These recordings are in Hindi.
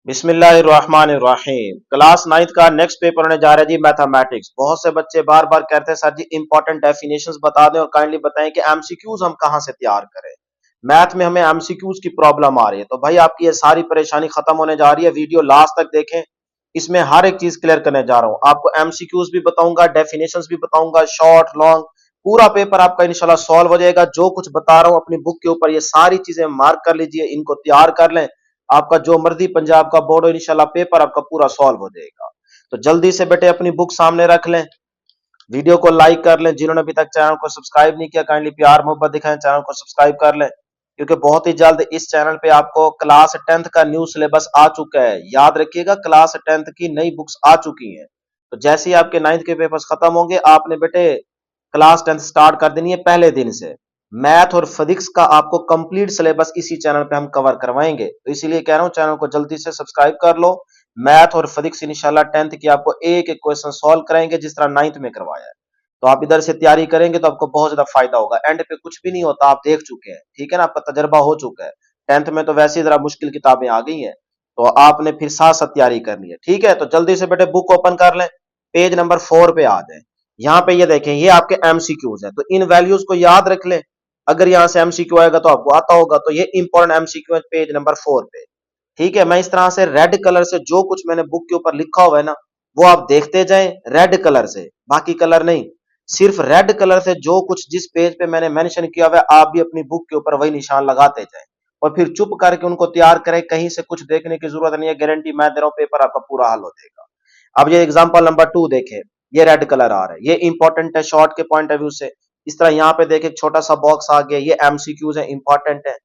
बिस्मिल्लाहिर्रहमानिर्रहीम। क्लास 9th का नेक्स्ट पेपर होने जा रहा है जी, मैथमेटिक्स। बहुत से बच्चे बार बार कहते हैं सर जी इंपॉर्टेंट डेफिनेशंस बता दें और काइंडली बताएं कि एमसीक्यूज हम कहां से तैयार करें। मैथ में हमें एमसीक्यूज की प्रॉब्लम आ रही है, तो भाई आपकी ये सारी परेशानी खत्म होने जा रही है। वीडियो लास्ट तक देखें, इसमें हर एक चीज क्लियर करने जा रहा हूं। आपको एमसीक्यूज भी बताऊंगा, डेफिनेशंस भी बताऊंगा, शॉर्ट लॉन्ग पूरा पेपर आपका इंशाल्लाह सॉल्व हो जाएगा। जो कुछ बता रहा हूं अपनी बुक के ऊपर ये सारी चीजें मार्क कर लीजिए, इनको तैयार कर लें। आपका जो मर्जी पंजाब का बोर्ड हो, इंशाल्लाह पेपर आपका पूरा सॉल्व हो जाएगा। तो जल्दी से बेटे अपनी बुक सामने रख लें, वीडियो को लाइक कर लें। जिन्होंने अभी तक चैनल को सब्सक्राइब नहीं किया, काइंडली प्यार मोहब्बत दिखाएं, चैनल को सब्सक्राइब कर लें, क्योंकि बहुत ही जल्द इस चैनल पे आपको क्लास 10th का न्यू सिलेबस आ चुका है। याद रखिएगा, क्लास 10th की नई बुक्स आ चुकी हैं। तो जैसे ही आपके 9th के पेपर्स खत्म होंगे, आपने बेटे क्लास 10th स्टार्ट कर देनी है पहले दिन से। मैथ और फिजिक्स का आपको कंप्लीट सिलेबस इसी चैनल पे हम कवर करवाएंगे, तो इसीलिए कह रहा हूं चैनल को जल्दी से सब्सक्राइब कर लो। मैथ और फिजिक्स इंशाल्लाह 10th की आपको एक एक क्वेश्चन सॉल्व कराएंगे जिस तरह 9th में करवाया है। तो आप इधर से तैयारी करेंगे तो आपको बहुत ज्यादा फायदा होगा। एंड पे कुछ भी नहीं होता, आप देख चुके हैं, ठीक है ना, आपका तजर्बा हो चुका है। 10th में तो वैसे ही जरा मुश्किल किताबें आ गई हैं, तो आपने फिर साथ साथ तैयारी करनी है, ठीक है। तो जल्दी से बेटे बुक ओपन कर लें, पेज नंबर 4 पे आ जाए। यहाँ पे ये देखें, ये आपके एमसीक्यूज है, तो इन वैल्यूज को याद रख लें। अगर यहां से एमसीक्यू आएगा तो आपको आता होगा। तो ये इंपॉर्टेंट एमसीक्यू है पेज नंबर 4 पे, ठीक है। मैं इस तरह से रेड कलर से जो कुछ मैंने बुक के ऊपर लिखा हुआ है ना, वो आप देखते जाएं रेड कलर से, बाकी कलर नहीं। सिर्फ रेड कलर से जो कुछ जिस पेज पे मैंने मेंशन किया हुआ है, आप भी अपनी बुक के ऊपर वही निशान लगाते जाएं और फिर चुप करके उनको तैयार करें। कहीं से कुछ देखने की जरूरत नहीं है, गारंटी मैं दे रहा हूं, पेपर आपका पूरा हल हो जाएगा। अब ये एग्जांपल नंबर 2 देखें, ये रेड कलर आ रहा है, ये इंपॉर्टेंट है शॉर्ट के पॉइंट ऑफ व्यू से। इस तरह यहाँ पे देखें छोटा सा बॉक्स आ गया, ये एमसीक्यूज है, इंपॉर्टेंट है,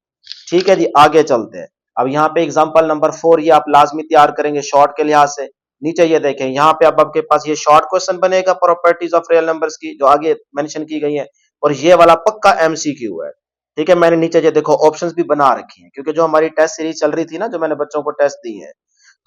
ठीक है जी। आगे चलते हैं। अब यहाँ पे एग्जांपल नंबर 4 ये आप लाजमी तैयार करेंगे शॉर्ट के लिहाज से। नीचे ये देखें, यहाँ पे अब आपके पास ये शॉर्ट क्वेश्चन बनेगा प्रॉपर्टीज ऑफ रियल नंबर्स की, जो आगे मेंशन की गई है, और ये वाला पक्का एमसीक्यू है, ठीक है। मैंने नीचे ये देखो ऑप्शंस भी बना रखी हैं, क्योंकि जो हमारी टेस्ट सीरीज चल रही थी ना, जो मैंने बच्चों को टेस्ट दी है,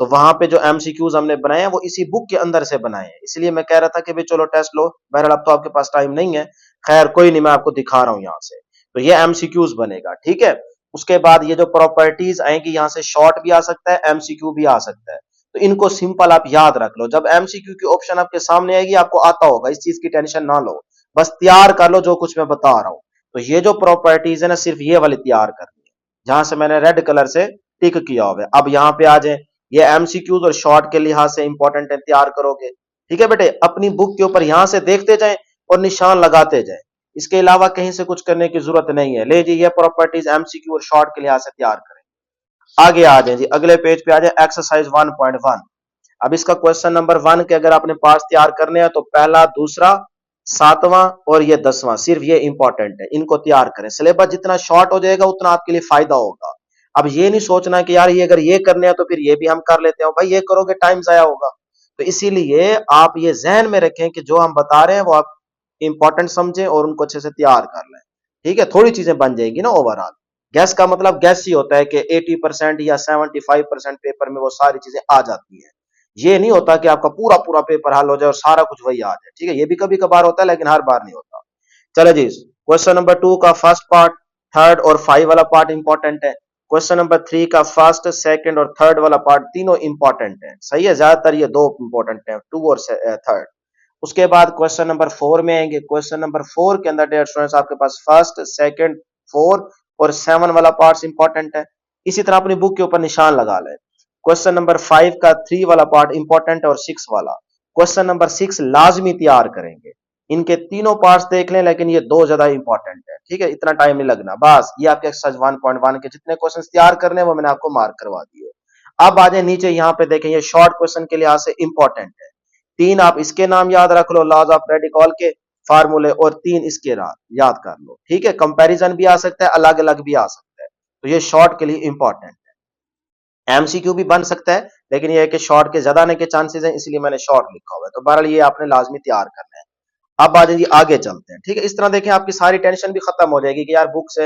तो वहां पे जो एमसीक्यूज हमने बनाए हैं वो इसी बुक के अंदर से बनाए हैं। इसलिए मैं कह रहा था कि भाई चलो टेस्ट लो, बहरहाल अब तो आपके पास टाइम नहीं है। खैर कोई नहीं, मैं आपको दिखा रहा हूं यहाँ से। तो ये एमसीक्यूज बनेगा, ठीक है। उसके बाद ये जो प्रॉपर्टीज आएंगी, यहाँ से शॉर्ट भी आ सकता है, एमसीक्यू भी आ सकता है। तो इनको सिंपल आप याद रख लो। जब एमसीक्यू की ऑप्शन आपके सामने आएगी, आपको आता होगा, इस चीज की टेंशन ना लो, बस तैयार कर लो जो कुछ मैं बता रहा हूं। तो ये जो प्रॉपर्टीज है ना, सिर्फ ये वाली तैयार करनी है, जहां से मैंने रेड कलर से टिक किया हुआ है। अब यहाँ पे आ जाए, ये एमसीक्यूज और शॉर्ट के लिहाज से इंपॉर्टेंट है, तैयार करोगे, ठीक है बेटे। अपनी बुक के ऊपर यहां से देखते जाएं और निशान लगाते जाएं, इसके अलावा कहीं से कुछ करने की जरूरत नहीं है। ले जी, ये प्रॉपर्टीज एमसीक्यू और शॉर्ट के लिहाज से तैयार करें। आगे आ जाए जी, अगले पेज पे आ जाए, एक्सरसाइज 1.1। अब इसका क्वेश्चन नंबर 1 के अगर आपने पार्ट्स तैयार करने हैं, तो पहला, दूसरा, 7वां और ये 10वां, सिर्फ ये इंपॉर्टेंट है, इनको तैयार करें। सिलेबस जितना शॉर्ट हो जाएगा उतना आपके लिए फायदा होगा। अब ये नहीं सोचना कि यार ये अगर ये करने हैं तो फिर ये भी हम कर लेते हैं, भाई ये करोगे टाइम जाया होगा। तो इसीलिए आप ये जहन में रखें कि जो हम बता रहे हैं वो आप इंपॉर्टेंट समझें और उनको अच्छे से तैयार कर लें, ठीक है। थोड़ी चीजें बन जाएगी ना ओवरऑल। गैस का मतलब गैस ही होता है कि 80% या 75% पेपर में वो सारी चीजें आ जाती हैं। ये नहीं होता कि आपका पूरा पूरा पेपर हल हो जाए और सारा कुछ वही आ जाए, ठीक है। ये भी कभी कभार होता है, लेकिन हर बार नहीं होता। चलो जी, क्वेश्चन नंबर 2 का फर्स्ट पार्ट, थर्ड और 5 वाला पार्ट इंपॉर्टेंट है। क्वेश्चन नंबर 3 का फर्स्ट, सेकंड और थर्ड वाला पार्ट तीनों इंपॉर्टेंट है, सही है। ज्यादातर ये दो इंपॉर्टेंट है, 2 और थर्ड। उसके बाद क्वेश्चन नंबर 4 में आएंगे। क्वेश्चन नंबर 4 के अंदर डेयर स्टूडेंट्स आपके पास फर्स्ट, सेकंड, 4 और 7 वाला पार्ट इंपॉर्टेंट है। इसी तरह अपनी बुक के ऊपर निशान लगा लें। क्वेश्चन नंबर 5 का 3 वाला पार्ट इंपॉर्टेंट है और 6 वाला। क्वेश्चन नंबर 6 लाजमी तैयार करेंगे। इनके तीनों पार्ट्स देख लें, लेकिन ये दो ज्यादा इंपॉर्टेंट है, ठीक है। इतना टाइम नहीं लगना, बस ये आपके एक्सरसाइज 1.1 के जितने क्वेश्चन तैयार करने हैं वो मैंने आपको मार्क करवा दिए। अब आ जाए नीचे, यहाँ पे देखें, ये शॉर्ट क्वेश्चन के लिहाज से इंपॉर्टेंट है। 3 आप इसके नाम याद रख लो, लॉज ऑफ रेडिकॉल के फार्मूले, और 3 इसके याद कर लो, ठीक है। कंपैरिजन भी आ सकता है, अलग अलग भी आ सकता है, तो ये शॉर्ट के लिए इंपॉर्टेंट है। एमसीक्यू भी बन सकता है, लेकिन ये है कि शॉर्ट के ज्यादा आने के चांसेस हैं, इसलिए मैंने शॉर्ट लिखा हुआ है। तो बहरहाल ये आपने लाजमी तैयार करना है। अब आ जाइए, आगे चलते हैं, ठीक है। इस तरह देखें, आपकी सारी टेंशन भी खत्म हो जाएगी कि यार बुक से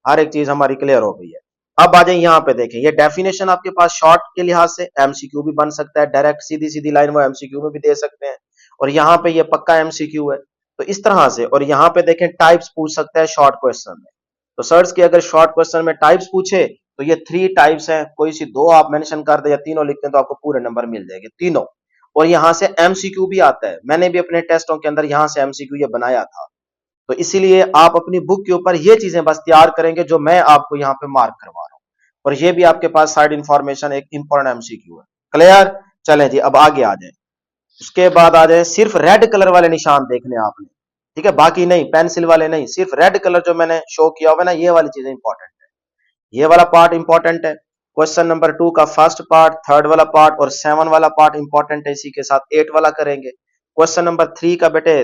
हर एक चीज हमारी क्लियर हो गई है। अब आ जाइए, यहाँ पे देखें, ये डेफिनेशन आपके पास शॉर्ट के लिहाज से एमसीक्यू भी बन सकता है, डायरेक्ट सीधी सीधी लाइन वो एमसीक्यू में भी दे सकते हैं, और यहाँ पे ये पक्का एमसीक्यू है। तो इस तरह से, और यहाँ पे देखें टाइप्स पूछ सकता है शॉर्ट क्वेश्चन में। तो सर्च की अगर शॉर्ट क्वेश्चन में टाइप्स पूछे, तो ये 3 टाइप्स हैं, कोई सी 2 आप मेंशन कर दें या तीनों लिख दें तो आपको पूरे नंबर मिल जाएंगे तीनों। और यहाँ से एमसीक्यू भी आता है, मैंने भी अपने टेस्टों के अंदर यहाँ से एमसीक्यू ये बनाया था। तो इसीलिए आप अपनी बुक के ऊपर ये चीजें बस तैयार करेंगे जो मैं आपको यहाँ पे मार्क करवा रहा हूँ। और ये भी आपके पास साइड इंफॉर्मेशन एक इंपॉर्टेंट एमसीक्यू है। क्लियर? चलें जी, अब आगे आ जाए। उसके बाद आ जाए, सिर्फ रेड कलर वाले निशान देखने आपने, ठीक है, बाकी नहीं, पेंसिल वाले नहीं, सिर्फ रेड कलर जो मैंने शो किया हुआ है ना, ये वाली चीजें इंपॉर्टेंट है, ये वाला पार्ट इंपॉर्टेंट है। क्वेश्चन नंबर 2 का फर्स्ट पार्ट, थर्ड वाला पार्ट और 7 वाला पार्ट इंपॉर्टेंट है, इसी के साथ 8 वाला करेंगे। क्वेश्चन नंबर 3 का बेटे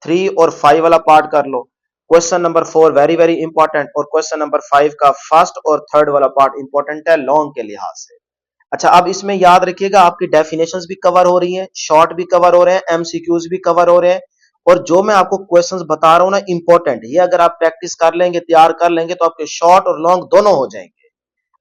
3 और 5 वाला पार्ट कर लो। Question number 4 very very important, और क्वेश्चन नंबर 5 का फर्स्ट और थर्ड वाला पार्ट इंपॉर्टेंट है लॉन्ग के लिहाज से। अच्छा, अब इसमें याद रखिएगा आपकी डेफिनेशंस भी कवर हो रही हैं, शॉर्ट भी कवर हो रहे हैं, एमसीक्यूज भी कवर हो रहे हैं, और जो मैं आपको क्वेश्चंस बता रहा हूं ना इंपॉर्टेंट, ये अगर आप प्रैक्टिस कर लेंगे, तैयार कर लेंगे, तो आपके शॉर्ट और लॉन्ग दोनों हो जाएंगे।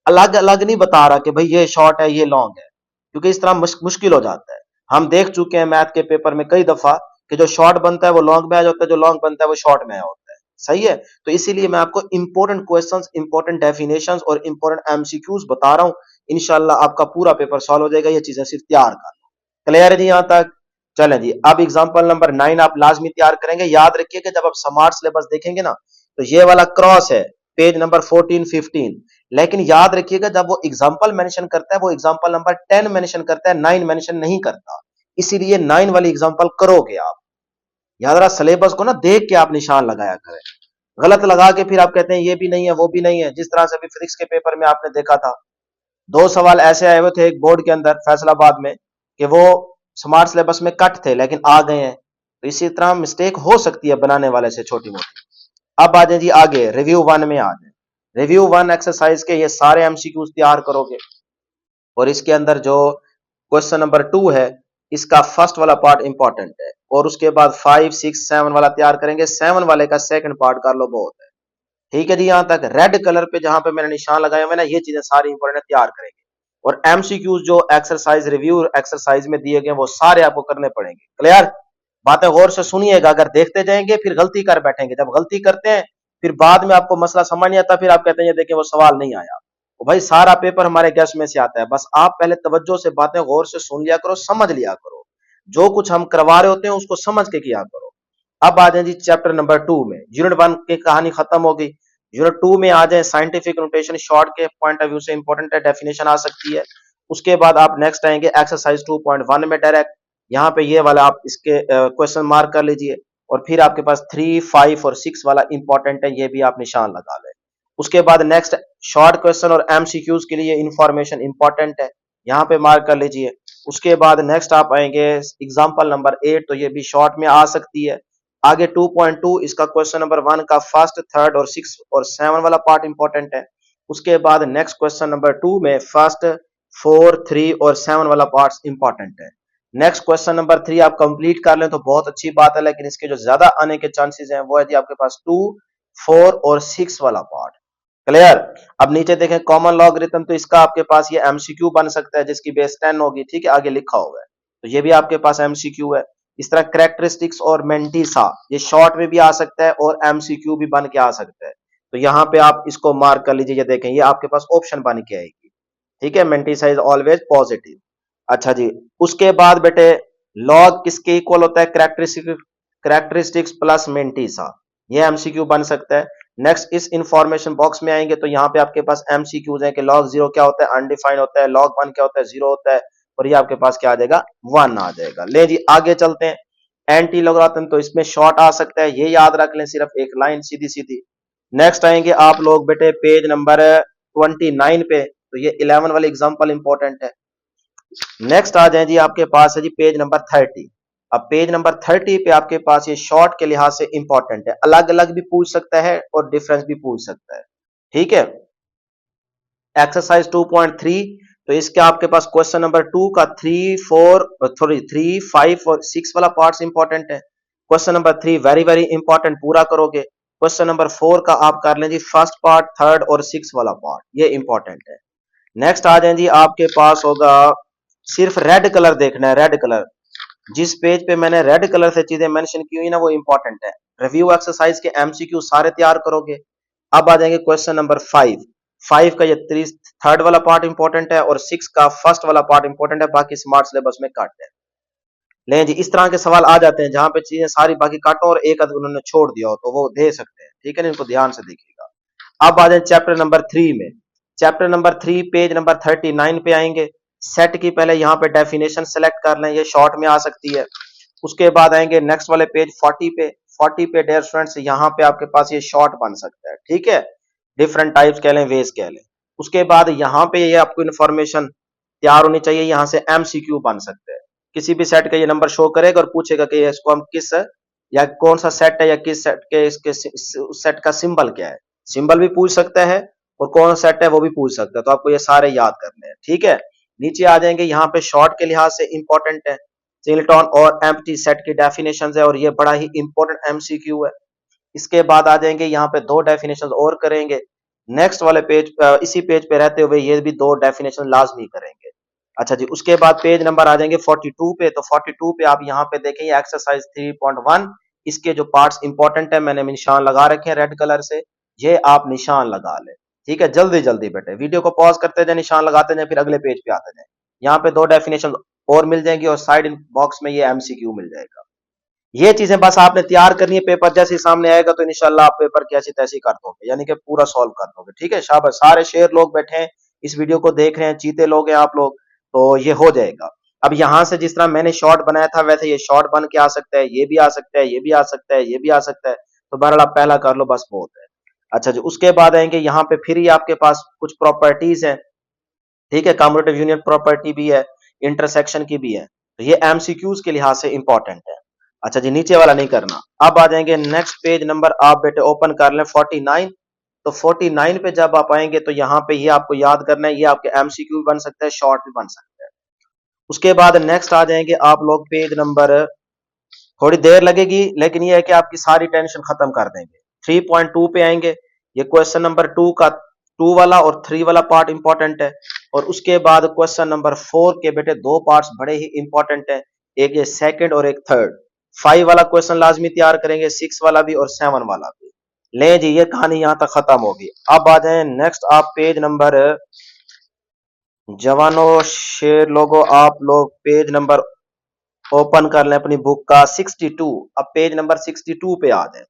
अलग अलग नहीं बता रहा कि भाई ये शॉर्ट है ये लॉन्ग है, क्योंकि इस तरह मुश्किल हो जाता है। हम देख चुके हैं मैथ के पेपर में कई दफा कि जो शॉर्ट बनता है वो लॉन्ग में आ जाता है, जो लॉन्ग बनता है वो शॉर्ट में आ होता है। सही है? तो इसीलिए मैं आपको इंपॉर्टेंट क्वेश्चंस, इंपॉर्टेंट डेफिनेशंस और इंपॉर्टेंट एमसीक्यूज बता रहा हूं। इंशाल्लाह आपका पूरा पेपर सॉल्व हो जाएगा, ये चीजें सिर्फ तैयार कर लो। क्लियर है जी यहां तक? चलें जी, अब एग्जांपल नंबर 9 आप लाजमी तैयार करेंगे। याद रखिएगा जब आप स्मार्ट सिलेबस देखेंगे ना, तो ये वाला क्रॉस है पेज नंबर 14 15, लेकिन याद रखिएगा जब वो एग्जांपल मेंशन करता है वो एग्जांपल नंबर 10 मेंशन करता है, 9 मेंशन नहीं करता। इसीलिए 9 वाली एग्जांपल करोगे आप। याद रहा, सिलेबस को ना देख के आप निशान लगाया करें, गलत लगा के फिर आप कहते हैं ये भी नहीं है वो भी नहीं है। जिस तरह से अभी फिजिक्स के पेपर में आपने देखा था, 2 सवाल ऐसे आए हुए थे एक बोर्ड के अंदर फैसलाबाद में कि वो स्मार्ट सिलेबस में कट थे लेकिन आ गए हैं। तो इसी तरह मिस्टेक हो सकती है बनाने वाले से छोटी मोटी। अब आ जाए जी आगे, रिव्यू 1 में आ जाए। रिव्यू 1 एक्सरसाइज के ये सारे एमसीक्यूज तैयार करोगे, और इसके अंदर जो क्वेश्चन नंबर 2 है इसका फर्स्ट वाला पार्ट इंपॉर्टेंट है, और उसके बाद 5 6 7 वाला तैयार करेंगे। 7 वाले का सेकंड पार्ट कर लो, बहुत है। ठीक है जी, यहां तक रेड कलर पे जहां पे मैंने निशान लगाया हुआ है ना, ये चीजें सारी इंपॉर्टेंट तैयार करेंगे। और एमसीक्यूज जो एक्सरसाइज रिव्यू एक्सरसाइज में दिए गए वो सारे आपको करने पड़ेंगे। क्लियर? बातें गौर से सुनिएगा, अगर देखते जाएंगे फिर गलती कर बैठेंगे। जब गलती करते हैं फिर बाद में आपको मसला समझ नहीं आता, फिर आप कहते हैं ये देखिए वो सवाल नहीं आया। तो भाई सारा पेपर हमारे गैस में से आता है, बस आप पहले तवज्जो से बातें गौर से सुन लिया करो, समझ लिया करो, जो कुछ हम करवा रहे होते हैं उसको समझ के किया करो। अब आ जाए जी चैप्टर नंबर 2 में, यूनिट 1 की कहानी खत्म हो गई। यूनिट 2 में आ जाए, साइंटिफिक नोटेशन शॉर्ट के पॉइंट ऑफ व्यू से इंपॉर्टेंट है, डेफिनेशन आ सकती है। उसके बाद आप नेक्स्ट आएंगे एक्सरसाइज 2.1 में डायरेक्ट, यहाँ पे ये वाला आप इसके क्वेश्चन मार्क कर लीजिए, और फिर आपके पास 3 5 और 6 वाला इंपॉर्टेंट है, ये भी आप निशान लगा लें। उसके बाद नेक्स्ट शॉर्ट क्वेश्चन और एमसीक्यूज के लिए इंफॉर्मेशन इंपॉर्टेंट है, यहाँ पे मार्क कर लीजिए। उसके बाद नेक्स्ट आप आएंगे एग्जाम्पल नंबर 8, तो ये भी शॉर्ट में आ सकती है। आगे 2.2 इसका क्वेश्चन नंबर 1 का फर्स्ट थर्ड और 6 और 7 वाला पार्ट इंपॉर्टेंट है। उसके बाद नेक्स्ट क्वेश्चन नंबर 2 में फर्स्ट 4 3 और 7 वाला पार्ट इंपॉर्टेंट है। नेक्स्ट क्वेश्चन नंबर 3 आप कंप्लीट कर लें तो बहुत अच्छी बात है, लेकिन इसके जो ज्यादा आने के चांसेस हैं वो है जी आपके पास 2 4 और 6 वाला पार्ट। क्लियर? अब नीचे देखें कॉमन लॉगरिथम, तो इसका आपके पास ये एमसीक्यू बन सकता है जिसकी बेस 10 होगी। ठीक है, आगे लिखा हुआ है, तो ये भी आपके पास एमसीक्यू है। इस तरह कैरेक्टरिस्टिक्स और मेंटिसा ये शॉर्ट में भी आ सकता है और एमसीक्यू भी बन के आ सकता है। तो यहाँ पे आप इसको मार्क कर लीजिए, ये देखें ये आपके पास ऑप्शन बन के आएगी। ठीक है, मेंटिसा इज ऑलवेज पॉजिटिव। अच्छा जी, उसके बाद बेटे लॉग किसके इक्वल होता है? कैरेक्टरिस्टिक्स प्लस मेंटिसा, ये एमसीक्यू बन सकता है। नेक्स्ट इस इंफॉर्मेशन बॉक्स में आएंगे तो यहाँ पे आपके पास एमसीक्यूज है कि लॉग 0 क्या होता है? अनडिफाइंड होता है। लॉग 1 क्या होता है? 0 होता है। और ये आपके पास क्या आ जाएगा? 1 आ जाएगा। ले जी आगे चलते हैं। एंटी लॉगरिथम, तो इसमें शॉर्ट आ सकता है, ये याद रख लें, सिर्फ एक लाइन सीधी सीधी। नेक्स्ट आएंगे आप लोग बेटे पेज नंबर 29 पे, तो ये 11 वाली एग्जांपल इंपॉर्टेंट है। नेक्स्ट आ जाए जी आपके पास है जी पेज नंबर 30। अब पेज नंबर 30 पे आपके पास ये शॉर्ट के लिहाज से इंपॉर्टेंट है, अलग अलग भी पूछ सकता है और डिफरेंस भी पूछ सकता है। ठीक है, एक्सरसाइज 2.3, तो इसके आपके पास क्वेश्चन नंबर 2 का 3 5 और 6 वाला पार्ट्स इंपॉर्टेंट है। Question number 3 very very important, पूरा करोगे। क्वेश्चन नंबर 4 का आप कर लें जी फर्स्ट पार्ट, थर्ड और 6 वाला पार्ट, ये इंपॉर्टेंट है। नेक्स्ट आ जाए जी आपके पास होगा, सिर्फ रेड कलर देखना है, रेड कलर, जिस पेज पे मैंने रेड कलर से चीजें मेंशन की हुई ना वो इंपॉर्टेंट है। रिव्यू एक्सरसाइज के एमसीक्यू सारे तैयार करोगे। अब आ जाएंगे क्वेश्चन नंबर 5। 5 का ये थर्ड वाला पार्ट इंपॉर्टेंट है और 6 का फर्स्ट वाला पार्ट इंपॉर्टेंट है, बाकी स्मार्ट सिलेबस में काट है। लें जी, इस तरह के सवाल आ जाते हैं जहां पे चीजें सारी बाकी काटो और एक आध उन्होंने छोड़ दिया हो तो वो दे सकते हैं, ठीक है ना, इनको ध्यान से देखिएगा। अब आ जाए चैप्टर नंबर 3 में। चैप्टर नंबर 3 पेज नंबर 39 पे आएंगे। सेट की पहले यहाँ पे डेफिनेशन सेलेक्ट कर लें, ये शॉर्ट में आ सकती है। उसके बाद आएंगे नेक्स्ट वाले पेज 40 पे। 40 पे डियर स्टूडेंट्स यहाँ पे आपके पास ये शॉर्ट बन सकता है, ठीक है, डिफरेंट टाइप्स कह लें, वेज कह लें। उसके बाद यहाँ पे ये आपको इन्फॉर्मेशन तैयार होनी चाहिए, यहाँ से एमसीक्यू बन सकते हैं। किसी भी सेट का ये नंबर शो करेगा और पूछेगा कि इसको हम किस या कौन सा सेट है या किस सेट के इसके सेट का सिंबल क्या है, सिंबल भी पूछ सकता है और कौन सा सेट है वो भी पूछ सकता है। तो आपको ये सारे याद करने हैं, ठीक है। नीचे आ जाएंगे, यहाँ पे शॉर्ट के लिहाज से इंपॉर्टेंट है सिंगलटन और एम्प्टी सेट की डेफिनेशन है और ये बड़ा ही इंपॉर्टेंट एमसीक्यू है। इसके बाद आ जाएंगे यहाँ पे दो डेफिनेशन और करेंगे। नेक्स्ट वाले पेज इसी पेज पे रहते हुए ये भी दो डेफिनेशन लाजमी करेंगे। अच्छा जी, उसके बाद पेज नंबर आ जाएंगे 42 पे। तो 42 पे आप यहाँ पे देखें एक्सरसाइज 3.1, इसके जो पार्ट्स इंपॉर्टेंट है मैंने निशान लगा रखे हैं रेड कलर से, ये आप निशान लगा ले, ठीक है। जल्दी जल्दी बेटे वीडियो को पॉज करते जाए, निशान लगाते जाए, फिर अगले पेज पे आते जाए। यहाँ पे दो डेफिनेशन और मिल जाएंगी और साइड बॉक्स में ये एमसीक्यू मिल जाएगा। ये चीजें बस आपने तैयार करनी है, पेपर जैसे ही सामने आएगा तो इंशाल्लाह आप पेपर की ऐसी तैसी कर दोगे, यानी कि पूरा सॉल्व कर दोगे, ठीक है। शाबाश, सारे शेर लोग बैठे हैं इस वीडियो को देख रहे हैं, चीते लोग हैं आप लोग, तो ये हो जाएगा। अब यहां से जिस तरह मैंने शॉर्ट बनाया था वैसे ये शॉर्ट बन के आ सकता है, ये भी आ सकता है, ये भी आ सकता है, ये भी आ सकता है। तो बहरहाल आप पहला कर लो, बस बहुत है। अच्छा जी, उसके बाद आएंगे यहाँ पे फिर ही आपके पास कुछ प्रॉपर्टीज है, ठीक है, कम्यूटेटिव यूनियन प्रॉपर्टी भी है, इंटरसेक्शन की भी है। तो ये एमसीक्यूज के लिहाज से इंपॉर्टेंट है। अच्छा जी, नीचे वाला नहीं करना। अब आ जाएंगे नेक्स्ट पेज नंबर, आप बेटे ओपन कर लें 49। तो 49 पे जब आप आएंगे तो यहाँ पे ये आपको याद करना है, ये आपके एमसीक्यू भी बन सकता है, शॉर्ट भी बन सकता है। उसके बाद नेक्स्ट आ जाएंगे आप लोग पेज नंबर, थोड़ी देर लगेगी लेकिन ये है कि आपकी सारी टेंशन खत्म कर देंगे। 3.2 पे आएंगे, ये क्वेश्चन नंबर 2 का 2 वाला और 3 वाला पार्ट इंपॉर्टेंट है। और उसके बाद क्वेश्चन नंबर 4 के बेटे दो पार्ट्स बड़े ही इंपॉर्टेंट है, एक ये सेकंड और एक थर्ड। 5 वाला क्वेश्चन लाजमी तैयार करेंगे, 6 वाला भी और 7 वाला भी। ले जी, ये कहानी यहां तक खत्म होगी। अब आ जाए नेक्स्ट आप पेज नंबर, जवानों शेर लोगो आप लोग पेज नंबर ओपन कर लें अपनी बुक का 62। अब पेज नंबर 62 पे आ जाए।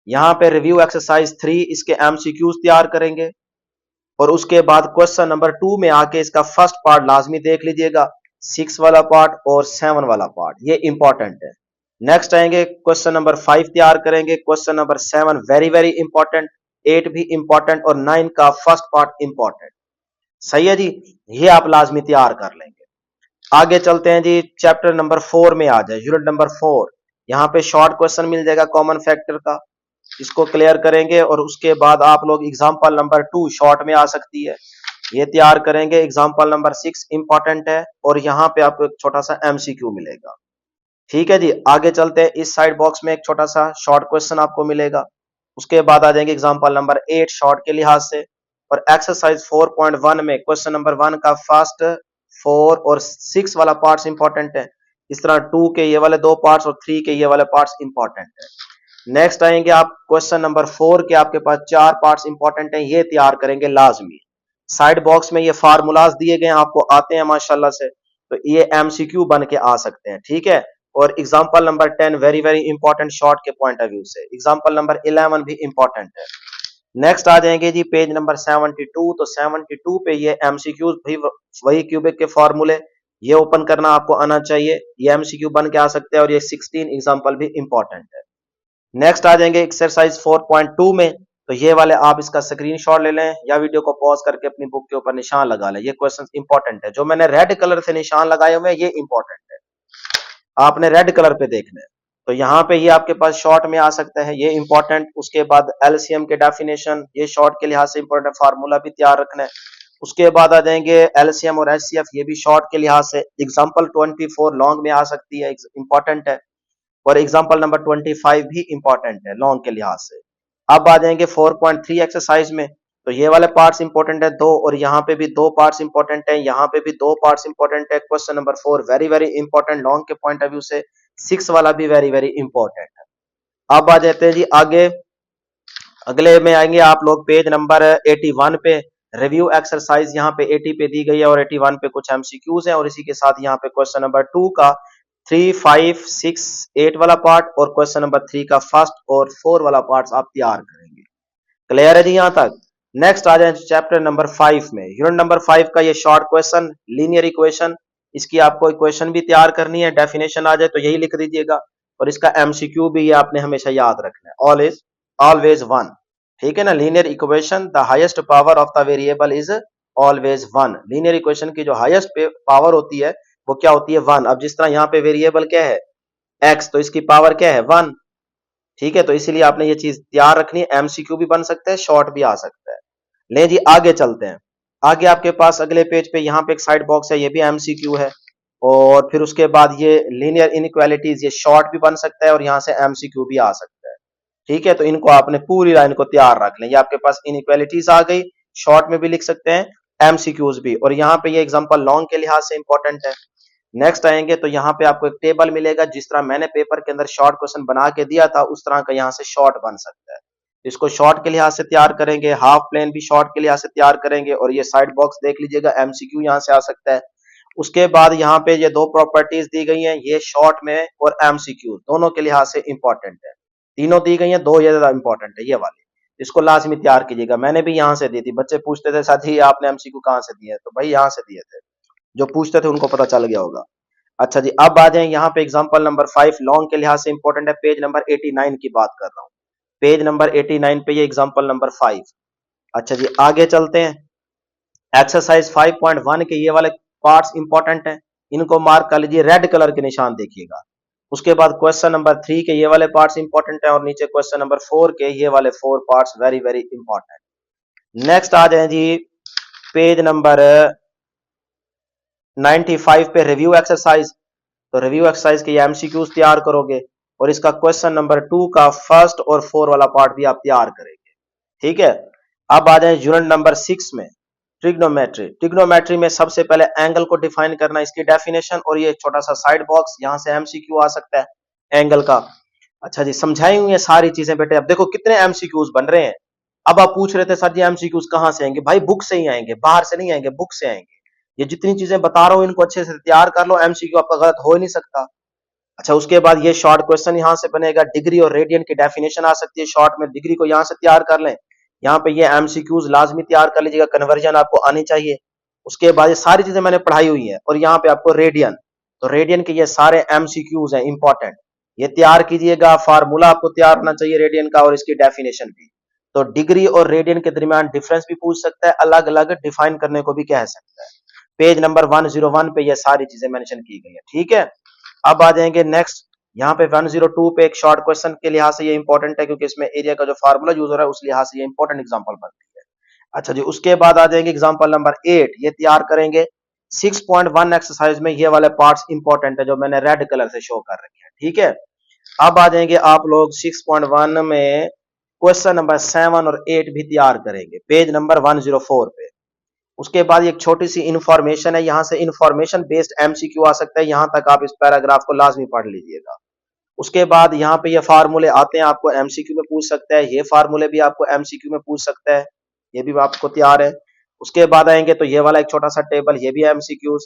यहाँ पे रिव्यू एक्सरसाइज 3, इसके एमसीक्यूज तैयार करेंगे और उसके बाद क्वेश्चन नंबर 2 में आके इसका फर्स्ट पार्ट लाजमी देख लीजिएगा, 6 वाला पार्ट और 7 वाला पार्ट, ये इंपॉर्टेंट है। नेक्स्ट आएंगे क्वेश्चन नंबर 5 तैयार करेंगे, question number 7 very very important, 8 भी इंपॉर्टेंट और 9 का फर्स्ट पार्ट इंपॉर्टेंट। सही है जी, ये आप लाजमी तैयार कर लेंगे। आगे चलते हैं जी, चैप्टर नंबर 4 में आ जाए, यूनिट नंबर 4। यहाँ पे शॉर्ट क्वेश्चन मिल जाएगा कॉमन फैक्टर का, इसको क्लियर करेंगे और उसके बाद आप लोग एग्जांपल नंबर 2 शॉर्ट में आ सकती है, ये तैयार करेंगे। एग्जांपल नंबर 6 इंपॉर्टेंट है और यहाँ पे आपको एक छोटा सा एमसीक्यू मिलेगा, ठीक है जी। आगे चलते हैं, इस साइड बॉक्स में एक छोटा सा शॉर्ट क्वेश्चन आपको मिलेगा। उसके बाद आ जाएंगे एग्जांपल नंबर 8 शॉर्ट के लिहाज से। और एक्सरसाइज 4.1 में क्वेश्चन नंबर 1 का फर्स्ट 4 और 6 वाला पार्ट्स इंपॉर्टेंट है। इस तरह 2 के ये वाले दो पार्ट्स और 3 के ये वाले पार्ट्स इंपॉर्टेंट है। नेक्स्ट आएंगे आप क्वेश्चन नंबर 4 के, आपके पास 4 पार्ट्स इंपॉर्टेंट हैं, ये तैयार करेंगे लाजमी। साइड बॉक्स में ये फार्मूलाज दिए गए हैं, आपको आते हैं माशाल्लाह से, तो ये एमसीक्यू बन के आ सकते हैं, ठीक है। और example number 10 very very important short के पॉइंट ऑफ व्यू से। एग्जांपल नंबर 11 भी इंपॉर्टेंट है। नेक्स्ट आ जाएंगे जी पेज नंबर 72। तो 72 पे ये एमसीक्यूज भी वही क्यूबिक के फॉर्मूले, ये ओपन करना आपको आना चाहिए, ये एमसीक्यू बन के आ सकते हैं और ये 16 एग्जांपल भी इंपॉर्टेंट है। नेक्स्ट आ जाएंगे एक्सरसाइज 4.2 में, तो ये वाले आप इसका स्क्रीनशॉट ले लें या वीडियो को पॉज करके अपनी बुक के ऊपर निशान लगा लें, ये क्वेश्चन इंपॉर्टेंट है। जो मैंने रेड कलर से निशान लगाए हुए हैं ये इंपॉर्टेंट है, आपने रेड कलर पे देखना है। तो यहाँ पे ये आपके पास शॉर्ट में आ सकता है, ये इंपॉर्टेंट। उसके बाद एलसीएम के डेफिनेशन, ये शॉर्ट के लिहाज से इंपॉर्टेंट, फार्मूला भी तैयार रखना है। उसके बाद आ जाएंगे एलसीएम और एचसीएफ, ये भी शॉर्ट के लिहाज से। एग्जांपल 24 लॉन्ग में आ सकती है, इंपॉर्टेंट है। और एग्जांपल नंबर 25 भी इंपॉर्टेंट है लॉन्ग के लिहाज से। अब आ जाएंगे 4.3 एक्सरसाइज में, तो ये वाले पार्ट्स इंपॉर्टेंट है दो, और यहाँ पे भी दो पार्ट्स इंपॉर्टेंट है, यहाँ पे भी दो पार्ट्स इंपॉर्टेंट है। Question number 4 very very important long के पॉइंट ऑफ व्यू से, 6 वाला भी वेरी वेरी इंपॉर्टेंट है। अब आ जाते हैं जी आगे, अगले में आएंगे आप लोग पेज नंबर 81 पे। रिव्यू एक्सरसाइज यहाँ पे 80 पे दी गई है और 81 पे कुछ एमसीक्यूज हैं और इसी के साथ यहाँ पे क्वेश्चन नंबर 2 का 3, 5, 6, 8 वाला पार्ट और क्वेश्चन नंबर 3 का फर्स्ट और 4 वाला पार्ट आप तैयार करेंगे। क्लियर है जी यहाँ तक। नेक्स्ट आ जाए चैप्टर नंबर 5 में, यूनिट नंबर 5 का ये शॉर्ट क्वेश्चन लीनियर इक्वेशन, इसकी आपको इक्वेशन भी तैयार करनी है, डेफिनेशन आ जाए तो यही लिख दीजिएगा और इसका एमसीक्यू भी ये आपने हमेशा याद रखना है, ऑलवेज वन। ठीक है ना, linear equation the highest power of the variable is always one. Linear equation की जो हाईएस्ट पावर होती है वो क्या होती है, वन। अब जिस तरह यहाँ पे वेरिएबल क्या है एक्स, तो इसकी पावर क्या है, वन। ठीक है, तो इसीलिए आपने ये चीज तैयार रखनी है, एमसीक्यू भी बन सकता है, शॉर्ट भी आ सकता है। ले जी आगे चलते हैं। आगे आपके पास अगले पेज पे यहाँ पे एक साइड बॉक्स है, ये भी एमसीक्यू है और फिर उसके बाद ये लीनियर इनइक्वालिटीज, ये शॉर्ट भी बन सकता है और यहाँ से एमसीक्यू भी आ सकता है। ठीक है, तो इनको आपने पूरी लाइन को तैयार रख लें। ये आपके पास इनइक्वालिटीज आ गई, शॉर्ट में भी लिख सकते हैं, एमसीक्यूज भी, और यहाँ पे ये एग्जांपल लॉन्ग के लिहाज से इंपॉर्टेंट है। नेक्स्ट आएंगे तो यहाँ पे आपको एक टेबल मिलेगा, जिस तरह मैंने पेपर के अंदर शॉर्ट क्वेश्चन बना के दिया था उस तरह का यहाँ से शॉर्ट बन सकता है। इसको शॉर्ट के लिहाज से तैयार करेंगे, हाफ प्लेन भी शॉर्ट के लिहाज से तैयार करेंगे और ये साइड बॉक्स देख लीजिएगा, एमसीक्यू यहाँ से आ सकता है। उसके बाद यहाँ पे ये दो प्रॉपर्टीज दी गई हैं, ये शॉर्ट में और एमसीक्यू दोनों के लिहाज से इंपॉर्टेंट है। तीनों दी गई हैं, दो ये ज्यादा इंपॉर्टेंट है, ये वाली इसको लाजमी तैयार कीजिएगा। मैंने भी यहाँ से दी थी, बच्चे पूछते थे सर जी आपने एमसीक्यू कहाँ से दिए, तो भाई यहाँ से दिए थे, जो पूछते थे उनको पता चल गया होगा। अच्छा जी, अब आ जाए यहाँ पे एग्जांपल नंबर 5 लॉन्ग के लिहाज से इंपॉर्टेंट है, पेज नंबर 89 की बात कर रहा हूँ, पेज नंबर 89 पे ये एग्जांपल नंबर 5। अच्छा जी आगे चलते हैं, एक्सरसाइज 5.1 के ये वाले पार्ट्स इंपॉर्टेंट हैं, इनको मार्क कर लीजिए, रेड कलर के निशान देखिएगा। उसके बाद क्वेश्चन नंबर 3 के ये वाले पार्ट्स इंपॉर्टेंट हैं और नीचे क्वेश्चन नंबर 4 के ये वाले 4 parts very very important. Next आ जाए जी पेज नंबर 95 पे रिव्यू एक्सरसाइज। तो रिव्यू एक्सरसाइज के एमसीक्यूज तैयार करोगे और इसका क्वेश्चन नंबर 2 का फर्स्ट और 4 वाला पार्ट भी आप तैयार करेंगे। ठीक है, अब आ जाए यूनिट नंबर 6 में, ट्रिग्नोमेट्री। ट्रिग्नोमेट्री में सबसे पहले एंगल को डिफाइन करना, इसकी डेफिनेशन और ये छोटा सा साइड बॉक्स, यहां से एमसीक्यू आ सकता है एंगल का। अच्छा जी, समझाई हुई है सारी चीजें बेटे। अब देखो कितने एमसीक्यूज बन रहे हैं। अब आप पूछ रहे थे सर जी एमसीक्यूज कहां से आएंगे, भाई बुक से ही आएंगे, बाहर से नहीं आएंगे, बुक से आएंगे। ये जितनी चीजें बता रहा हूं इनको अच्छे से तैयार कर लो, एमसीक्यू आपका गलत हो ही नहीं सकता। अच्छा, उसके बाद ये शॉर्ट क्वेश्चन यहां से बनेगा, डिग्री और रेडियन की डेफिनेशन आ सकती है शॉर्ट में, डिग्री को यहां से तैयार कर लें। यहाँ पे ये एमसीक्यूज लाजमी तैयार कर लीजिएगा, कन्वर्जन आपको आनी चाहिए। उसके बाद ये सारी चीजें मैंने पढ़ाई हुई है और यहाँ पे आपको रेडियन, तो रेडियन के ये सारे एमसीक्यूज हैं इंपॉर्टेंट, ये तैयार कीजिएगा। फार्मूला आपको तैयार होना चाहिए रेडियन का और इसकी डेफिनेशन भी। तो डिग्री और रेडियन के दरमियान डिफरेंस भी पूछ सकता है, अलग अलग डिफाइन करने को भी कह सकता है। पेज नंबर 101 पे ये सारी चीजें मेंशन की गई है। ठीक है, अब आ जाएंगे नेक्स्ट, यहाँ पे 102 पे एक शॉर्ट क्वेश्चन के लिहाज से ये इंपॉर्टेंट है क्योंकि इसमें एरिया का जो फार्मूला यूज हो रहा है उस लिहाज से ये इंपॉर्टेंट एग्जांपल बनती है। अच्छा जी, उसके बाद आ जाएंगे एग्जांपल नंबर 8, ये तैयार करेंगे। 6.1 एक्सरसाइज में ये वाले पार्ट्स इंपॉर्टेंट है जो मैंने रेड कलर से शो कर रखे हैं। ठीक है, अब आ जाएंगे आप लोग 6.1 में क्वेश्चन नंबर 7 और 8 भी तैयार करेंगे, पेज नंबर 104 पे। उसके बाद एक छोटी सी इंफॉर्मेशन है, यहां से इंफॉर्मेशन बेस्ड एमसीक्यू आ सकता है, यहां तक आप इस पैराग्राफ को लाजमी पढ़ लीजिएगा। उसके बाद यहाँ पे ये फार्मूले आते हैं, आपको एमसीक्यू में पूछ सकता है, ये फार्मूले भी आपको एमसीक्यू में पूछ सकता है, ये भी आपको तैयार है। उसके बाद आएंगे तो ये वाला एक छोटा सा टेबल, ये भी एमसीक्यू।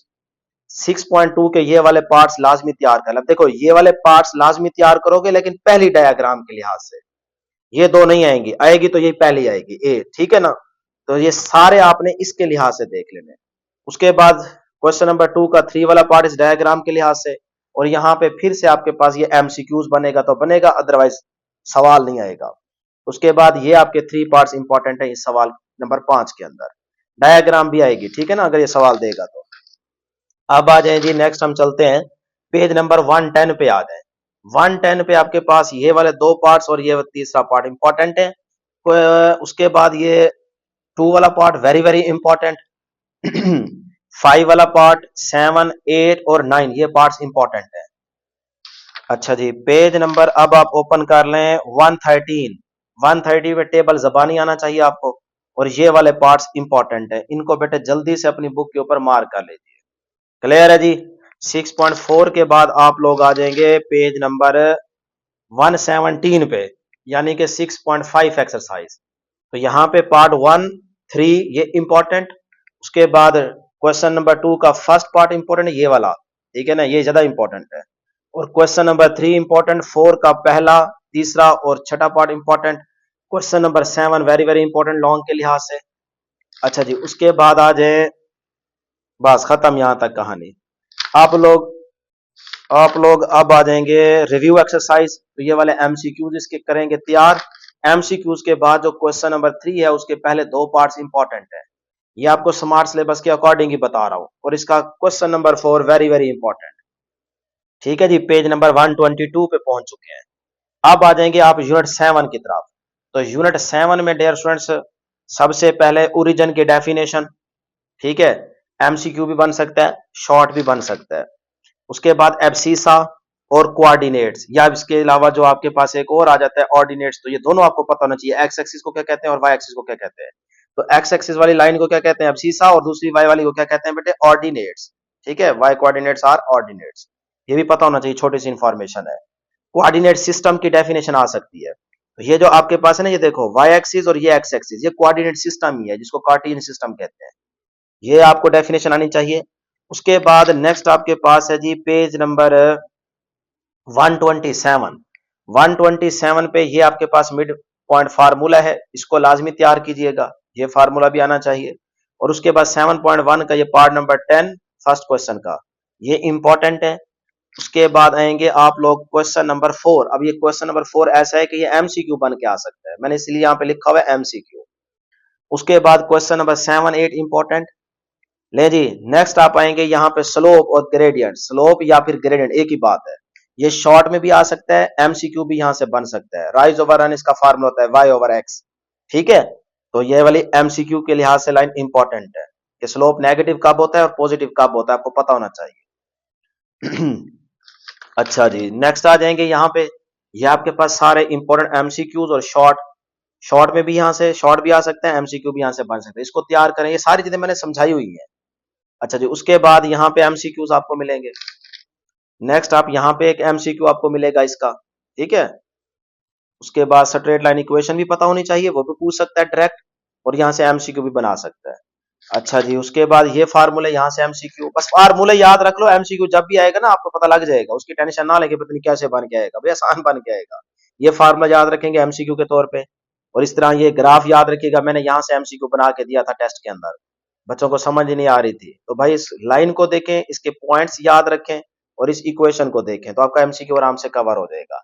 6.2 के ये वाले पार्ट्स लाजमी तैयार कर, अब देखो ये वाले पार्ट्स लाजमी तैयार करोगे लेकिन पहली डायग्राम के लिहाज से, ये दो नहीं आएंगी, आएगी तो ये पहली आएगी ए। ठीक है ना, तो ये सारे आपने इसके लिहाज से देख लेने। उसके बाद क्वेश्चन नंबर 2 का 3 वाला पार्ट इस डायग्राम के लिहाज से, और यहाँ पे फिर से आपके पास ये एमसीक्यूज बनेगा तो बनेगा, अदरवाइज सवाल नहीं आएगा। उसके बाद ये आपके 3 पार्ट्स इंपॉर्टेंट है इस सवाल नंबर 5 के अंदर, डायग्राम भी आएगी। ठीक है ना, अगर ये सवाल देगा तो। अब आ जाए जी नेक्स्ट, हम चलते हैं पेज नंबर 110 पे आ जाए। 110 पे आपके पास ये वाले दो पार्ट्स और ये तीसरा पार्ट इंपॉर्टेंट है। उसके बाद ये 2 वाला पार्ट वेरी वेरी इंपॉर्टेंट। 5 वाला पार्ट, 7, 8 और 9 ये पार्ट्स इंपॉर्टेंट है। अच्छा जी, पेज नंबर अब आप ओपन कर लें 113। 130 पे टेबल जबानी आना चाहिए आपको, और ये वाले पार्ट्स इंपॉर्टेंट है, इनको बेटे जल्दी से अपनी बुक के ऊपर मार्क कर लीजिए। क्लियर है जी। 6.4 के बाद आप लोग आ जाएंगे पेज नंबर 117 पे, यानी कि 6.5 एक्सरसाइज। तो यहाँ पे पार्ट 1 3 ये इंपॉर्टेंट। उसके बाद क्वेश्चन नंबर 2 का फर्स्ट पार्ट इंपॉर्टेंट है ये वाला, ठीक है ना, ये ज्यादा इंपॉर्टेंट है। और क्वेश्चन नंबर 3 इंपॉर्टेंट, 4 का पहला, तीसरा और छठा part important. Question number 7 very very important long के लिहाज से। अच्छा जी, उसके बाद आ जाए, बस खत्म यहां तक कहानी। आप लोग आप लोग अब आ जाएंगे रिव्यू एक्सरसाइज। तो ये वाले एमसीक्यूज इसके करेंगे तैयार। एमसीक्यूज के बाद जो क्वेश्चन नंबर 3 है उसके पहले दो पार्ट्स इंपॉर्टेंट है। ये आपको स्मार्ट सिलेबस के अकॉर्डिंग ही बता रहा हूं। और इसका question number 4 very very important. ठीक है जी, पेज नंबर 122 पे पहुंच चुके हैं। अब आ जाएंगे आप यूनिट 7 की तरफ। तो यूनिट 7 में डियर स्टूडेंट्स, सबसे पहले ओरिजिन की डेफिनेशन, ठीक है, एमसीक्यू भी बन सकता है, शॉर्ट भी बन सकता है। उसके बाद एब्सीसा और कोऑर्डिनेट्स, या इसके अलावा जो आपके पास एक और आ जाता है ऑर्डिनेट्स। तो ये दोनों आपको पता होना चाहिए, एक्स एक्सिस को क्या कहते हैं और वाई एक्सिस को क्या कहते हैं। तो एक्स एक्सिस वाली लाइन को क्या कहते हैं, एब्सीसा, और दूसरी वाई वाली को क्या कहते हैं बेटे, ऑर्डिनेट्स। ठीक है, वाई कोऑर्डिनेट्स आर ऑर्डिनेट्स, ये भी पता होना चाहिए, छोटी सी इंफॉर्मेशन है। कोऑर्डिनेट सिस्टम की डेफिनेशन आ सकती है। तो ये जो आपके पास है ना, ये देखो वाई एक्सिस और ये एक्स एक्सिस, ये कोऑर्डिनेट सिस्टम ही है जिसको कार्टेशियन सिस्टम कहते हैं। ये आपको डेफिनेशन आनी चाहिए। उसके बाद नेक्स्ट आपके पास है जी पेज नंबर 127। 127 पे ये आपके पास मिड पॉइंट फार्मूला है, इसको लाजमी तैयार कीजिएगा, ये फार्मूला भी आना चाहिए। और उसके बाद 7.1 का ये पार्ट नंबर 10 फर्स्ट क्वेश्चन का, ये इंपॉर्टेंट है। उसके बाद आएंगे आप लोग क्वेश्चन नंबर 4। अब ये क्वेश्चन नंबर 4 ऐसा है कि ये एमसीक्यू बन के आ सकता है, मैंने इसलिए यहाँ पे लिखा हुआ है एमसीक्यू। उसके बाद क्वेश्चन नंबर 7, 8 इंपॉर्टेंट। ले जी, नेक्स्ट आप आएंगे यहाँ पे स्लोप और ग्रेडियंट। स्लोप या फिर ग्रेडियंट एक ही बात है, ये शॉर्ट में भी आ सकता है, एमसीक्यू भी यहां से बन सकता है। राइज ओवर रन इसका फार्मूला होता है वाई ओवर एक्स। ठीक है, तो ये वाली एमसीक्यू के लिहाज से लाइन इंपॉर्टेंट है कि स्लोप नेगेटिव कब होता है और पॉजिटिव कब होता है, आपको पता होना चाहिए। अच्छा जी, नेक्स्ट आ जाएंगे यहाँ पे, ये आपके पास सारे इंपॉर्टेंट एमसीक्यूज और शॉर्ट। शॉर्ट में भी यहाँ से शॉर्ट भी आ सकते हैं, एमसीक्यू भी यहाँ से बन सकते हैं, इसको तैयार करें। ये सारी चीजें मैंने समझाई हुई है। अच्छा जी, उसके बाद यहाँ पे एमसीक्यूज आपको मिलेंगे। नेक्स्ट आप यहाँ पे एक एमसीक्यू आपको मिलेगा इसका, ठीक है। उसके बाद स्ट्रेट लाइन इक्वेशन भी पता होनी चाहिए, वो भी पूछ सकता है डायरेक्ट, और यहाँ से एमसीक्यू भी बना सकता है। अच्छा जी, उसके बाद ये फार्मूले यहाँ से एमसीक्यू, बस फार्मूले याद रख लो, एमसीक्यू जब भी आएगा ना आपको पता लग जाएगा, उसकी टेंशन ना लेके पता नहीं कैसे बन के आएगा, भाई आसान बन के आएगा। ये फार्मूला याद रखेंगे एमसीक्यू के तौर पे। और इस तरह ये ग्राफ याद रखिएगा, मैंने यहाँ से एमसीक्यू बना के दिया था टेस्ट के अंदर, बच्चों को समझ ही नहीं आ रही थी। तो भाई इस लाइन को देखें, इसके पॉइंट्स याद रखें और इस इक्वेशन को देखें, तो आपका एमसीक्यू आराम से कवर हो जाएगा।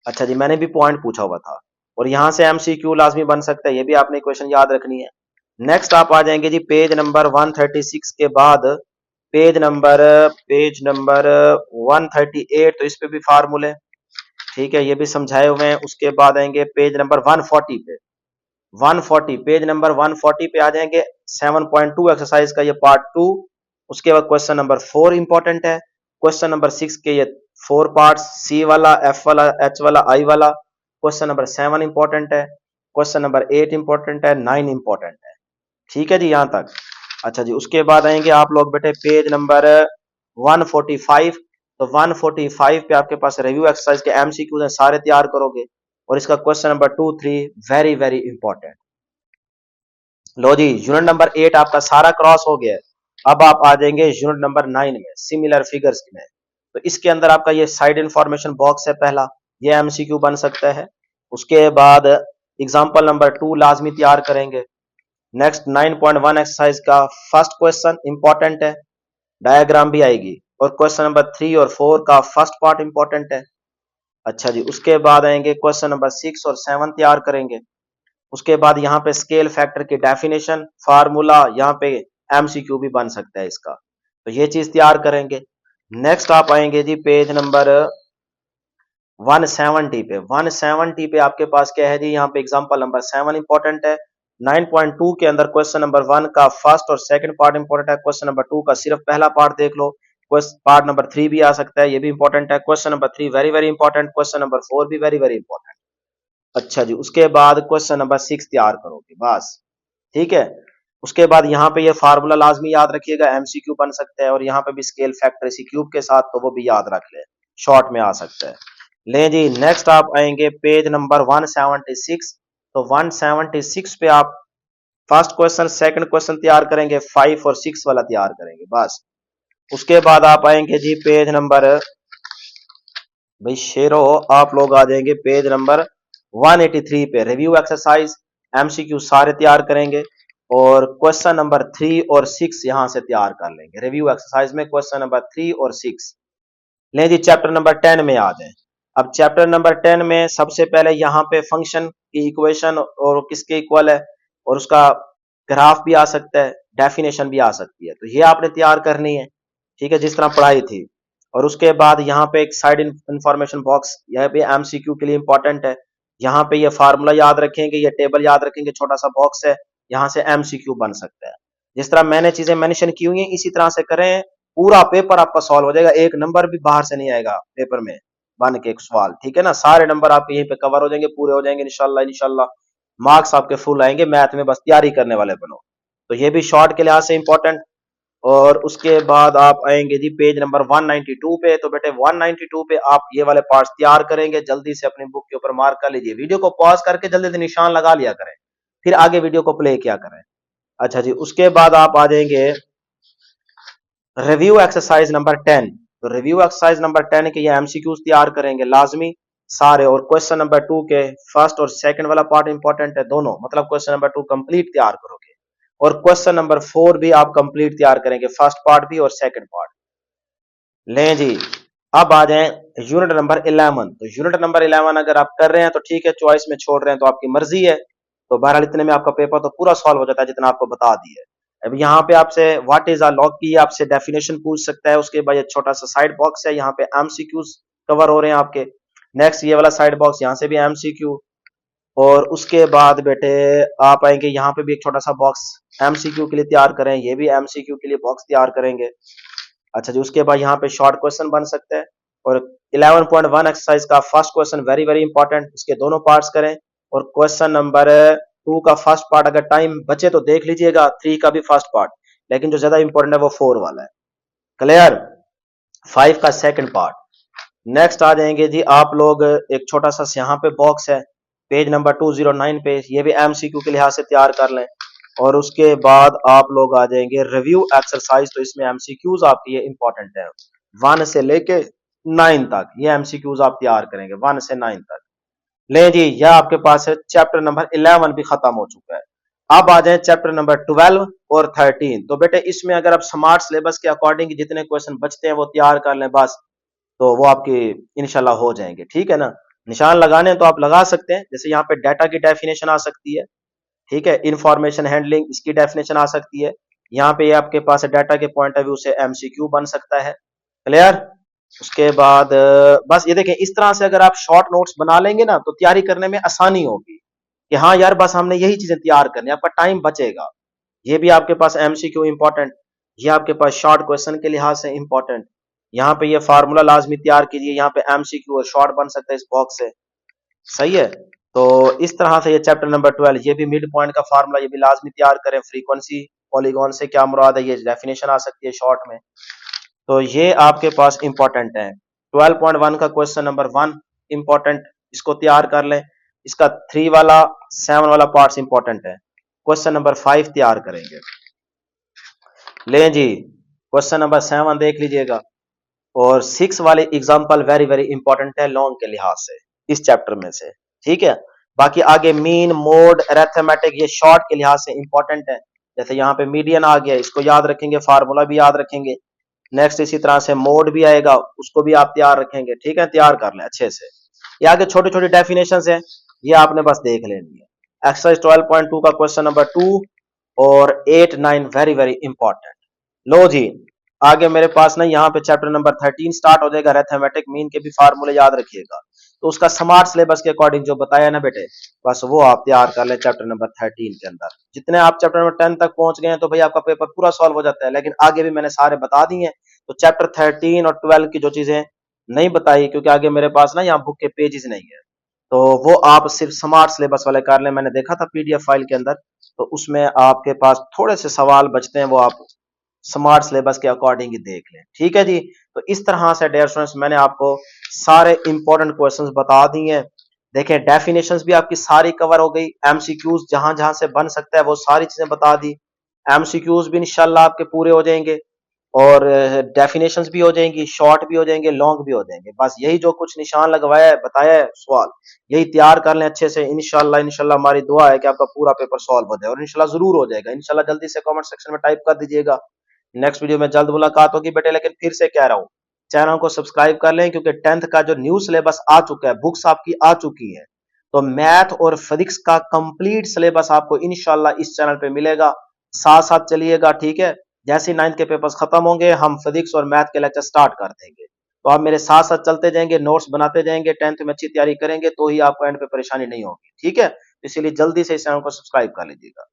अच्छा जी, मैंने भी पॉइंट पूछा हुआ था, और यहां से एमसीक्यू लाजमी बन सकता है, ये भी आपने इक्वेशन याद रखनी है। नेक्स्ट आप आ जाएंगे जी पेज नंबर 136 के बाद पेज नंबर 138। तो इस पे भी फार्मूले, ठीक है, ये भी समझाए हुए हैं। उसके बाद आएंगे पेज नंबर 140 पे। 140 पेज नंबर 140 पे आ जाएंगे 7.2 एक्सरसाइज का ये पार्ट 2। उसके बाद क्वेश्चन नंबर 4 इंपॉर्टेंट है। क्वेश्चन नंबर 6 के ये 4 पार्ट्स, सी वाला, एफ वाला, एच वाला, आई वाला। क्वेश्चन नंबर 7 इंपॉर्टेंट है। क्वेश्चन नंबर 8 इंपॉर्टेंट है, 9 इंपॉर्टेंट है। ठीक है जी, यहां तक। अच्छा जी, उसके बाद आएंगे आप लोग बेटे पेज नंबर 145। तो 145 पे आपके पास रिव्यू एक्सरसाइज के एमसीक्यूज हैं, सारे तैयार करोगे। और इसका question number 2, 3 very very important. लो जी, यूनिट नंबर 8 आपका सारा क्रॉस हो गया है। अब आप आ जाएंगे यूनिट नंबर 9 में, सिमिलर फिगर्स में। तो इसके अंदर आपका ये साइड इंफॉर्मेशन बॉक्स है पहला, ये एमसीक्यू बन सकता है। उसके बाद एग्जांपल नंबर 2 लाजमी तैयार करेंगे। नेक्स्ट 9.1 एक्सरसाइज का फर्स्ट क्वेश्चन इंपॉर्टेंट है, डायग्राम भी आएगी। और क्वेश्चन नंबर 3 और 4 का फर्स्ट पार्ट इंपॉर्टेंट है। अच्छा जी, उसके बाद आएंगे क्वेश्चन नंबर 6 और 7 तैयार करेंगे। उसके बाद यहाँ पे स्केल फैक्टर की डेफिनेशन, फार्मूला, यहाँ पे एमसीक्यू भी बन सकता है इसका, तो ये चीज तैयार करेंगे। नेक्स्ट आप आएंगे जी पेज नंबर 170 पे। 170 पे आपके पास क्या है जी, यहाँ पे एग्जांपल नंबर 7 इंपॉर्टेंट है। 9.2 के अंदर क्वेश्चन नंबर 1 का फर्स्ट और सेकंड पार्ट इंपॉर्टेंट है। क्वेश्चन नंबर 2 का सिर्फ पहला पार्ट देख लो। पार्ट नंबर 3 भी आ सकता है, ये भी इंपॉर्टेंट है। Question number 3 very very important. Question number 4 भी वेरी वेरी इंपॉर्टेंट। अच्छा जी, उसके बाद क्वेश्चन नंबर 6 तैयार करोगे बस, ठीक है। उसके बाद यहाँ पे ये फार्मूला लाजमी याद रखिएगा, एमसीक्यू बन सकता है। और यहाँ पे भी स्केल फैक्टर इसी क्यूब के साथ, तो वो भी याद रख ले, शॉर्ट में आ सकता है। ले जी, नेक्स्ट आप आएंगे पेज नंबर 176। तो 176 पे आप फर्स्ट क्वेश्चन सेकंड क्वेश्चन तैयार करेंगे, 5 और 6 वाला तैयार करेंगे बस। उसके बाद आप आएंगे जी पेज नंबर, भाई शेरो, आप लोग आ जाएंगे पेज नंबर 183 पे। रिव्यू एक्सरसाइज एमसीक्यू सारे तैयार करेंगे और क्वेश्चन नंबर 3 और 6 यहां से तैयार कर लेंगे। रिव्यू एक्सरसाइज में क्वेश्चन नंबर 3 और 6। ले जी चैप्टर नंबर 10 में आ जाए। अब चैप्टर नंबर 10 में सबसे पहले यहाँ पे फंक्शन की इक्वेशन और किसके इक्वल है और उसका ग्राफ भी आ सकता है, डेफिनेशन भी आ सकती है, तो ये आपने तैयार करनी है, ठीक है, जिस तरह पढ़ाई थी। और उसके बाद यहाँ पे एक साइड इंफॉर्मेशन बॉक्स, यह भी एमसीक्यू के लिए इंपॉर्टेंट है। यहाँ पे ये फार्मूला याद रखेंगे, ये टेबल याद रखेंगे, छोटा सा बॉक्स है, यहाँ से एमसीक्यू बन सकता है। जिस तरह मैंने चीजें मेंशन की हुई हैं इसी तरह से करें, पूरा पेपर आपका सॉल्व हो जाएगा, एक नंबर भी बाहर से नहीं आएगा पेपर में बन के एक सवाल, ठीक है ना। सारे नंबर आपके यहीं पे कवर हो जाएंगे, पूरे हो जाएंगे इंशाल्लाह इंशाल्लाह। मार्क्स आपके फुल आएंगे, मैथ में बस तैयारी करने वाले बनो। तो ये भी शॉर्ट के लिहाज से इंपॉर्टेंट। और उसके बाद आप आएंगे जी पेज नंबर 192 पे। तो बेटे 192 पे आप ये वाले पार्ट्स तैयार करेंगे, जल्दी से अपनी बुक के ऊपर मार्क कर लीजिए, वीडियो को पॉज करके जल्दी से निशान लगा लिया करें, फिर आगे वीडियो को प्ले किया करें। अच्छा जी, उसके बाद आप आ जाएंगे रिव्यू एक्सरसाइज नंबर 10। तो रिव्यू एक्सरसाइज नंबर 10 के ये एमसीक्यूज तैयार करेंगे लाजमी सारे, और क्वेश्चन नंबर 2 के फर्स्ट और सेकंड वाला पार्ट इंपॉर्टेंट है दोनों, मतलब क्वेश्चन नंबर 2 कंप्लीट तैयार करोगे और क्वेश्चन नंबर 4 भी आप कंप्लीट तैयार करेंगे, फर्स्ट पार्ट भी और सेकंड पार्ट। लें जी, अब आ जाएं यूनिट नंबर 11। तो यूनिट नंबर 11 अगर आप कर रहे हैं तो ठीक है, चॉइस में छोड़ रहे हैं तो आपकी मर्जी है। तो बहरहाल इतने में आपका पेपर तो पूरा सॉल्व हो जाता है जितना आपको बता दिया है। अब यहाँ पे आपसे व्हाट इज अ लॉग की आपसे डेफिनेशन पूछ सकता है, उसके बाद ये छोटा सा साइड बॉक्स है, यहाँ पे एमसीक्यूज कवर हो रहे हैं आपके। नेक्स्ट ये वाला साइड बॉक्स, यहाँ से भी एमसीक्यू। और उसके बाद बेटे आप आएंगे यहाँ पे भी एक छोटा सा बॉक्स एमसीक्यू के लिए तैयार करें, ये भी एमसीक्यू के लिए बॉक्स तैयार करेंगे। अच्छा जी, उसके बाद यहाँ पे शॉर्ट क्वेश्चन बन सकते हैं। और 11.1 एक्सरसाइज का first question very very important, इसके दोनों पार्ट्स करें। और क्वेश्चन नंबर 2 का फर्स्ट पार्ट अगर टाइम बचे तो देख लीजिएगा, 3 का भी फर्स्ट पार्ट, लेकिन जो ज्यादा इंपॉर्टेंट है वो 4 वाला है। क्लियर? 5 का सेकंड पार्ट। नेक्स्ट आ जाएंगे जी आप लोग, एक छोटा सा यहाँ पे बॉक्स है पेज नंबर 209 पे, ये भी एमसीक्यू के लिहाज से तैयार कर लें। और उसके बाद आप लोग आ जाएंगे रिव्यू एक्सरसाइज। तो इसमें एमसीक्यूज आपके ये इंपॉर्टेंट है, 1 से लेके 9 तक ये एमसीक्यूज आप तैयार करेंगे, 1 से 9 तक। ले जी, यह आपके पास है चैप्टर नंबर 11 भी खत्म हो चुका है। अब आ जाए चैप्टर नंबर 12 और 13। तो बेटे इसमें अगर आप स्मार्ट सिलेबस के अकॉर्डिंग जितने क्वेश्चन बचते हैं वो तैयार कर लें बस, तो वो आपकी इंशाल्लाह हो जाएंगे, ठीक है ना। निशान लगाने तो आप लगा सकते हैं, जैसे यहाँ पे डाटा की डेफिनेशन आ सकती है, ठीक है, इंफॉर्मेशन हैंडलिंग इसकी डेफिनेशन आ सकती है। यहाँ पे ये आपके पास डाटा के पॉइंट ऑफ व्यू से एमसीक्यू बन सकता है। क्लियर? उसके बाद बस ये देखें, इस तरह से अगर आप शॉर्ट नोट्स बना लेंगे ना तो तैयारी करने में आसानी होगी कि हाँ यार बस हमने यही चीजें तैयार करनी है, आपका टाइम बचेगा। ये भी आपके पास एमसीक्यू इंपॉर्टेंट, ये आपके पास शॉर्ट क्वेश्चन के लिहाज से इंपॉर्टेंट। यहाँ पे ये फार्मूला लाजमी तैयार कीजिए, यहाँ पे एमसीक्यू और शॉर्ट बन सकता है इस बॉक्स से, सही है। तो इस तरह से ये चैप्टर नंबर 12, ये भी मिड पॉइंट का फार्मूला ये भी लाजमी तैयार करें। फ्रीक्वेंसी पॉलीगॉन से क्या मुराद है, ये डेफिनेशन आ सकती है शॉर्ट में। तो ये आपके पास इंपॉर्टेंट है। 12.1 का क्वेश्चन नंबर 1 इंपॉर्टेंट, इसको तैयार कर लें। इसका 3 वाला 7 वाला पार्ट्स इंपॉर्टेंट है। क्वेश्चन नंबर 5 तैयार करेंगे। लें जी, क्वेश्चन नंबर 7 देख लीजिएगा। और 6 वाले एग्जाम्पल वेरी वेरी इंपॉर्टेंट है लॉन्ग के लिहाज से इस चैप्टर में से, ठीक है। बाकी आगे मीन, मोड, अरिथमेटिक ये शॉर्ट के लिहाज से इंपॉर्टेंट है। जैसे यहाँ पे मीडियन आ गया, इसको याद रखेंगे, फार्मूला भी याद रखेंगे। नेक्स्ट इसी तरह से मोड भी आएगा, उसको भी आप तैयार रखेंगे, ठीक है, तैयार कर लें अच्छे से। ये आगे छोटी छोटी डेफिनेशन है, ये आपने बस देख लेनी है। एक्सरसाइज 12.2 का क्वेश्चन नंबर 2 और 8, 9 वेरी वेरी इंपॉर्टेंट। लो जी, आगे मेरे पास ना यहाँ पे चैप्टर नंबर 13 स्टार्ट हो जाएगा। अरिथमेटिक मीन के भी फार्मूले याद रखिएगा, तो उसका स्मार्ट सिलेबस के अकॉर्डिंग जो बताया ना बेटे, बस वो आप तैयार कर ले चैप्टर नंबर 13 के अंदर। जितने आप चैप्टर नंबर 10 तक पहुंच गए हैं तो भाई आपका पेपर पूरा सॉल्व हो जाता है, लेकिन आगे भी मैंने सारे बता दिए हैं। तो चैप्टर 13 और 12 की जो चीजें नहीं बताई, क्योंकि आगे मेरे पास ना यहाँ बुक के पेजेस नहीं है, तो वो आप सिर्फ स्मार्ट सिलेबस वाले कर लें। मैंने देखा था पीडीएफ फाइल के अंदर, तो उसमें आपके पास थोड़े से सवाल बचते हैं, वो आप स्मार्ट सिलेबस के अकॉर्डिंग ही देख लें, ठीक है जी। तो इस तरह से डियर स्टूडेंट्स मैंने आपको सारे इंपॉर्टेंट क्वेश्चंस बता दिए हैं। देखें डेफिनेशंस भी आपकी सारी कवर हो गई, एमसीक्यूज जहां जहां से बन सकता है वो सारी चीजें बता दी, एमसीक्यूज भी इंशाल्लाह आपके पूरे हो जाएंगे और डेफिनेशंस भी हो जाएंगी, शॉर्ट भी हो जाएंगे, लॉन्ग भी हो जाएंगे। बस यही जो कुछ निशान लगवाया है, बताया है सवाल, यही तैयार कर लें अच्छे से। इंशाल्लाह इंशाल्लाह हमारी दुआ है कि आपका पूरा पेपर सॉल्व हो जाए और इंशाल्लाह जरूर हो जाएगा। इंशाल्लाह जल्दी से कमेंट सेक्शन में टाइप कर दीजिएगा। नेक्स्ट वीडियो में जल्द मुलाकात होगी बेटे, लेकिन फिर से कह रहा हूँ चैनल को सब्सक्राइब कर लें क्योंकि 10th का जो न्यू सिलेबस आ चुका है, बुक्स आपकी आ चुकी है, तो मैथ और फिजिक्स का कंप्लीट सिलेबस आपको इंशाल्लाह इस चैनल पे मिलेगा। साथ साथ चलिएगा, ठीक है। जैसे 9th के पेपर्स खत्म होंगे हम फिजिक्स और मैथ के लेक्चर स्टार्ट कर देंगे, तो आप मेरे साथ साथ चलते जाएंगे, नोट्स बनाते जाएंगे, 10th में अच्छी तैयारी करेंगे तो ही आपको एंड पे परेशानी नहीं होगी, ठीक है। इसीलिए जल्दी से इस चैनल को सब्सक्राइब कर लीजिएगा।